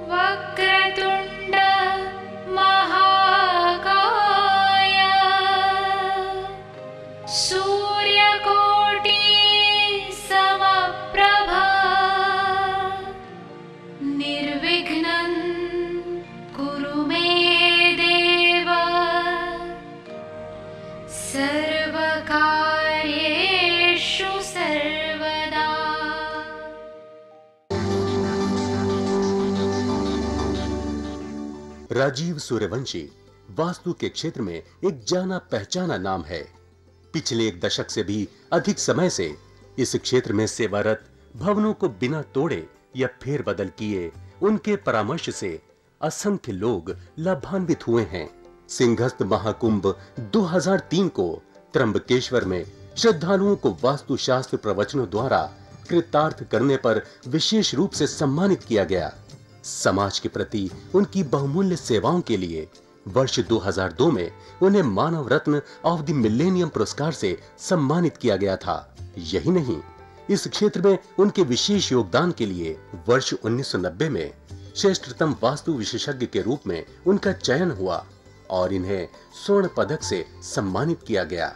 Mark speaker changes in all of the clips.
Speaker 1: वक्रतुण्ड महाकाय सूर्यकोटि समप्रभा निर्विघ्नं कुरु मे देव सर्वकार्येषु सर्वदा।
Speaker 2: राजीव सूर्यवंशी वास्तु के क्षेत्र में एक जाना पहचाना नाम है। पिछले एक दशक से भी अधिक समय से इस क्षेत्र में सेवारत भवनों को बिना तोड़े या फेरबदल किए उनके परामर्श से असंख्य लोग लाभान्वित हुए हैं। सिंहस्थ महाकुंभ 2003 को त्र्यंबकेश्वर में श्रद्धालुओं को वास्तुशास्त्र प्रवचनों द्वारा कृतार्थ करने पर विशेष रूप से सम्मानित किया गया। समाज के प्रति उनकी बहुमूल्य सेवाओं के लिए वर्ष 2002 में उन्हें मानव रत्न ऑफ द मिलेनियम पुरस्कार से सम्मानित किया गया था। यही नहीं, इस क्षेत्र में उनके विशेष योगदान के लिए वर्ष 1990 में श्रेष्ठतम वास्तु विशेषज्ञ के रूप में उनका चयन हुआ और इन्हें स्वर्ण पदक से सम्मानित किया गया।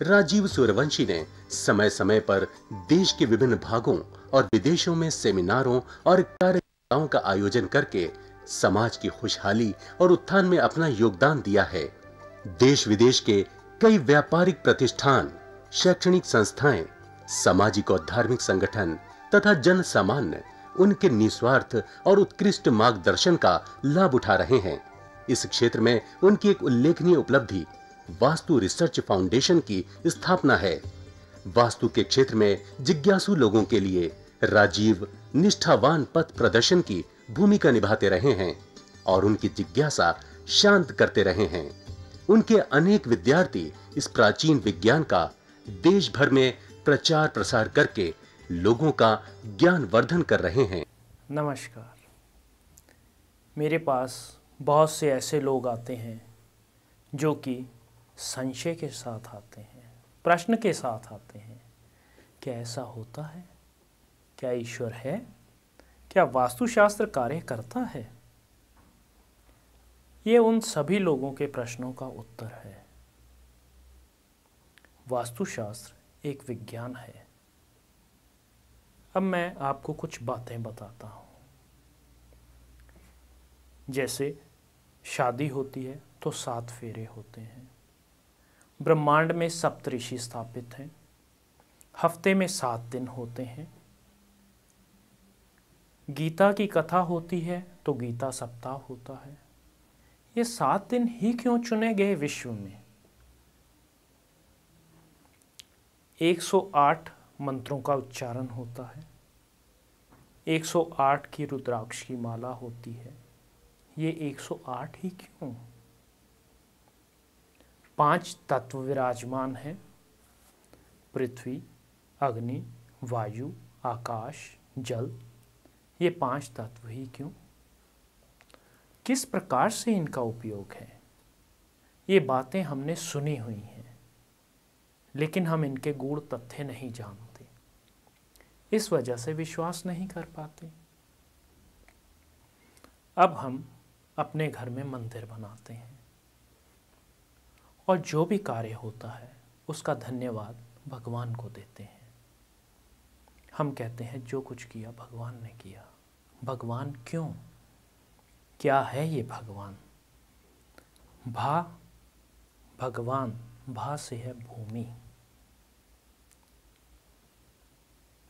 Speaker 2: राजीव सूर्यवंशी ने समय समय पर देश के विभिन्न भागों और विदेशों में सेमिनारों और कार्यक्रमों का आयोजन करके समाज की खुशहाली और उत्थान में अपना योगदान दिया है। देश विदेश के कई व्यापारिक प्रतिष्ठान, शैक्षणिक संस्थाएं, सामाजिक और धार्मिक संगठन तथा जन सामान्य उनके निस्वार्थ और उत्कृष्ट मार्गदर्शन का लाभ उठा रहे हैं। इस क्षेत्र में उनकी एक उल्लेखनीय उपलब्धि वास्तु रिसर्च फाउंडेशन की स्थापना है। वास्तु के क्षेत्र में जिज्ञासु लोगों के लिए राजीव निष्ठावान पथ प्रदर्शन की भूमिका निभाते रहे हैं और उनकी जिज्ञासा शांत करते रहे हैं। उनके अनेक विद्यार्थी इस प्राचीन विज्ञान का देश भर में प्रचार प्रसार करके लोगों का ज्ञान वर्धन कर रहे हैं।
Speaker 3: नमस्कार। मेरे पास बहुत से ऐसे लोग आते हैं जो कि संशय के साथ आते हैं, प्रश्न के साथ आते हैं। क्या ऐसा होता है? क्या ईश्वर है? क्या वास्तुशास्त्र कार्य करता है? ये उन सभी लोगों के प्रश्नों का उत्तर है। वास्तुशास्त्र एक विज्ञान है। अब मैं आपको कुछ बातें बताता हूँ। जैसे शादी होती है तो 7 फेरे होते हैं। ब्रह्मांड में सप्तऋषि स्थापित हैं। हफ्ते में 7 दिन होते हैं। गीता की कथा होती है तो गीता सप्ताह होता है। ये 7 दिन ही क्यों चुने गए विश्व में? 108 मंत्रों का उच्चारण होता है। 108 की रुद्राक्ष की माला होती है। ये 108 ही क्यों? 5 तत्व विराजमान हैं। पृथ्वी, अग्नि, वायु, आकाश, जल। ये 5 तत्व ही क्यों? किस प्रकार से इनका उपयोग है? ये बातें हमने सुनी हुई हैं, लेकिन हम इनके गूढ़ तथ्य नहीं जानते। इस वजह से विश्वास नहीं कर पाते। अब हम अपने घर में मंदिर बनाते हैं और जो भी कार्य होता है उसका धन्यवाद भगवान को देते हैं। हम कहते हैं जो कुछ किया भगवान ने किया। भगवान क्यों? क्या है ये भगवान? भगवान भा से है भूमि,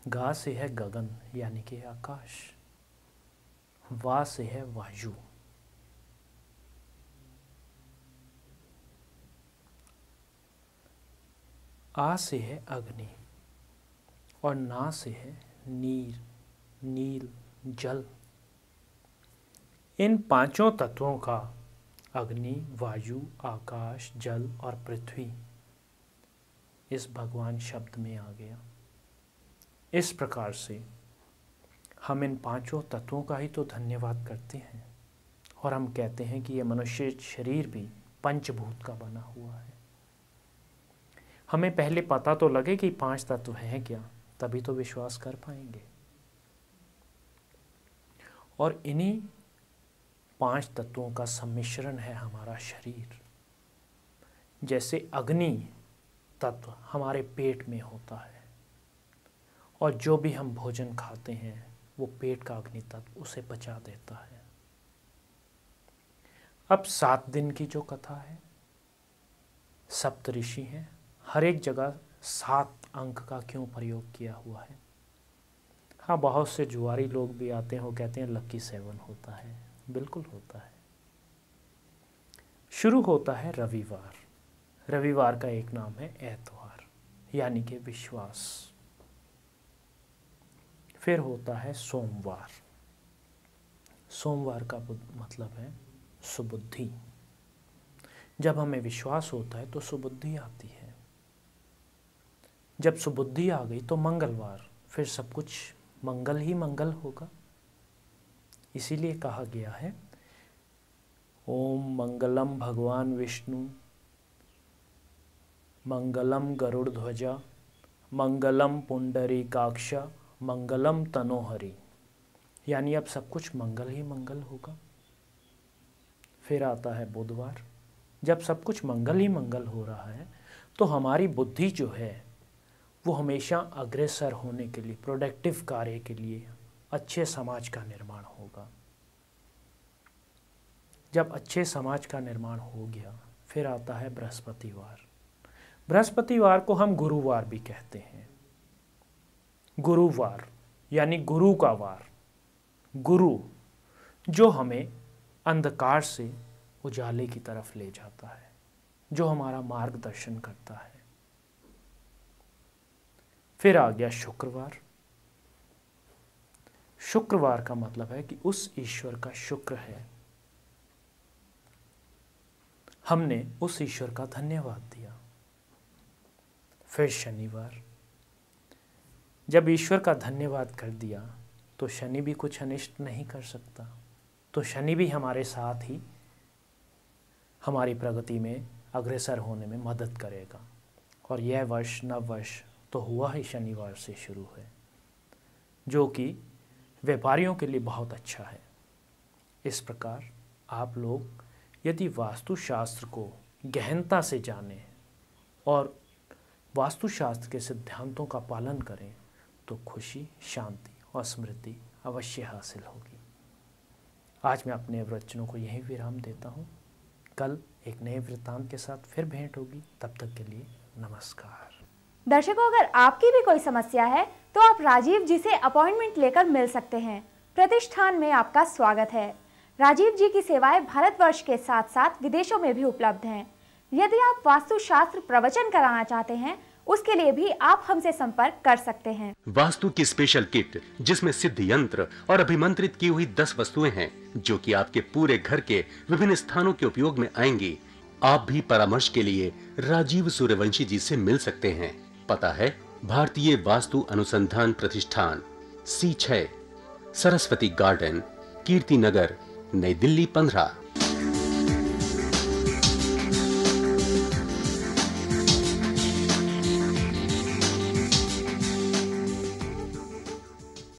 Speaker 3: गा से है गगन यानी कि आकाश, वा से है वायु, आ से है अग्नि और ना से है नील जल। इन 5 तत्वों का अग्नि, वायु, आकाश, जल और पृथ्वी इस भगवान शब्द में आ गया। इस प्रकार से हम इन 5 तत्वों का ही तो धन्यवाद करते हैं और हम कहते हैं कि ये मनुष्य शरीर भी पंचभूत का बना हुआ है। हमें पहले पता तो लगे कि 5 तत्व हैं क्या, तभी तो विश्वास कर पाएंगे। और इन्हीं 5 तत्वों का सम्मिश्रण है हमारा शरीर। जैसे अग्नि तत्व हमारे पेट में होता है और जो भी हम भोजन खाते हैं वो पेट का अग्नि तत्व उसे पचा देता है। अब 7 दिन की जो कथा है, सप्तऋषि हैं, हर एक जगह 7 अंक का क्यों प्रयोग किया हुआ है? हाँ, बहुत से जुआरी लोग भी आते हैं, वो कहते हैं लकी 7 होता है। बिल्कुल होता है। शुरू होता है रविवार। रविवार का एक नाम है एतवार, यानी कि विश्वास। फिर होता है सोमवार। सोमवार का मतलब है सुबुद्धि। जब हमें विश्वास होता है तो सुबुद्धि आती है। जब सुबुद्धि आ गई तो मंगलवार, फिर सब कुछ मंगल ही मंगल होगा। इसीलिए कहा गया है ओम मंगलम भगवान विष्णु, मंगलम गरुड़ध्वजा, मंगलम पुंडरीकाक्ष, मंगलम तनोहरि। यानी अब सब कुछ मंगल ही मंगल होगा। फिर आता है बुधवार। जब सब कुछ मंगल ही मंगल हो रहा है तो हमारी बुद्धि जो है वो हमेशा अग्रसर होने के लिए, प्रोडक्टिव कार्य के लिए, अच्छे समाज का निर्माण होगा। जब अच्छे समाज का निर्माण हो गया फिर आता है बृहस्पतिवार। बृहस्पतिवार को हम गुरुवार भी कहते हैं। गुरुवार यानी गुरु का वार। गुरु जो हमें अंधकार से उजाले की तरफ ले जाता है, जो हमारा मार्गदर्शन करता है। फिर आ गया शुक्रवार। शुक्रवार का मतलब है कि उस ईश्वर का शुक्र है, हमने उस ईश्वर का धन्यवाद दिया। फिर शनिवार। जब ईश्वर का धन्यवाद कर दिया तो शनि भी कुछ अनिष्ट नहीं कर सकता, तो शनि भी हमारे साथ ही हमारी प्रगति में अग्रसर होने में मदद करेगा। और यह वर्ष नववर्ष तो हुआ ही शनिवार से शुरू है, जो कि व्यापारियों के लिए बहुत अच्छा है। इस प्रकार आप लोग यदि वास्तुशास्त्र को गहनता से जानें और वास्तुशास्त्र के सिद्धांतों का पालन करें तो खुशी, शांति और समृद्धि अवश्य हासिल होगी। आज मैं अपने वचनों को यहीं विराम देता हूँ। कल एक नए वृत्तांत के साथ फिर भेंट होगी। तब तक के लिए नमस्कार।
Speaker 4: दर्शकों, अगर आपकी भी कोई समस्या है तो आप राजीव जी से अपॉइंटमेंट लेकर मिल सकते हैं। प्रतिष्ठान में आपका स्वागत है। राजीव जी की सेवाएं भारतवर्ष के साथ साथ विदेशों में भी उपलब्ध हैं। यदि आप वास्तुशास्त्र प्रवचन कराना चाहते हैं उसके लिए भी आप हमसे संपर्क कर सकते हैं।
Speaker 2: वास्तु की स्पेशल किट जिसमें सिद्ध यंत्र और अभिमंत्रित की हुई 10 वस्तुएं हैं जो कि आपके पूरे घर के विभिन्न स्थानों के उपयोग में आएंगी। आप भी परामर्श के लिए राजीव सूर्यवंशी जी से मिल सकते हैं। पता है भारतीय वास्तु अनुसंधान प्रतिष्ठान, C6, सरस्वती गार्डन, कीर्ति नगर, नई दिल्ली 15।